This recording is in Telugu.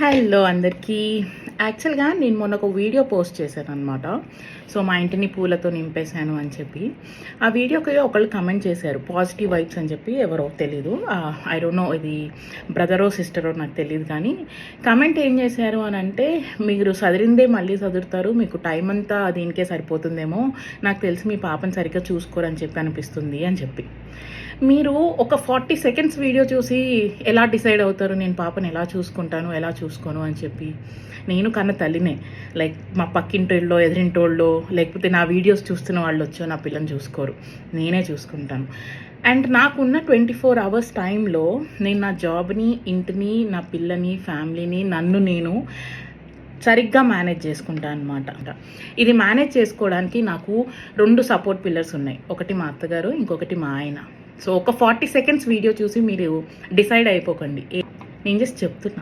హలో అందరికీ. యాక్చువల్గా నేను మొన్న ఒక వీడియో పోస్ట్ చేశాను అనమాట. సో మా ఇంటిని పూలతో నింపేశాను అని చెప్పి ఆ వీడియోకి ఒకళ్ళు కమెంట్ చేశారు, పాజిటివ్ వైబ్స్ అని చెప్పి. ఎవరో తెలీదు, ఐ డోంట్ నో ఇది బ్రదరో సిస్టరో నాకు తెలియదు. కానీ కమెంట్ ఏం చేశారు అని అంటే, మీరు చదిరిందే మళ్ళీ చదువుతారు, మీకు టైం అంతా దీనికే సరిపోతుందేమో, నాకు తెలిసి మీ పాపని సరిగ్గా చూసుకోరని చెప్పి అనిపిస్తుంది అని చెప్పి. మీరు ఒక 40 సెకండ్స్ వీడియో చూసి ఎలా డిసైడ్ అవుతారు నేను పాపను ఎలా చూసుకుంటాను ఎలా చూసుకోను అని చెప్పి? నేను కన్న తల్లినే. లైక్ మా పక్కింటోళ్ళో ఎదిరింటోళ్ళో లేకపోతే నా వీడియోస్ చూస్తున్న వాళ్ళు వచ్చో నా పిల్లని చూసుకోరు, నేనే చూసుకుంటాను. అండ్ నాకున్న 24 అవర్స్ టైంలో నేను నా జాబ్ని, ఇంటిని, నా పిల్లని, ఫ్యామిలీని, నన్ను నేను సరిగ్గా మేనేజ్ చేసుకుంటాను అనమాట. ఇది మేనేజ్ చేసుకోవడానికి నాకు 2 సపోర్ట్ పిల్లర్స్ ఉన్నాయి. ఒకటి మా అత్తగారు, ఇంకొకటి మా ఆయన. సో ఒక 40 సెకండ్స్ వీడియో చూసి మీరు డిసైడ్ అయిపోకండి, నేను జస్ట్ చెప్తున్నా.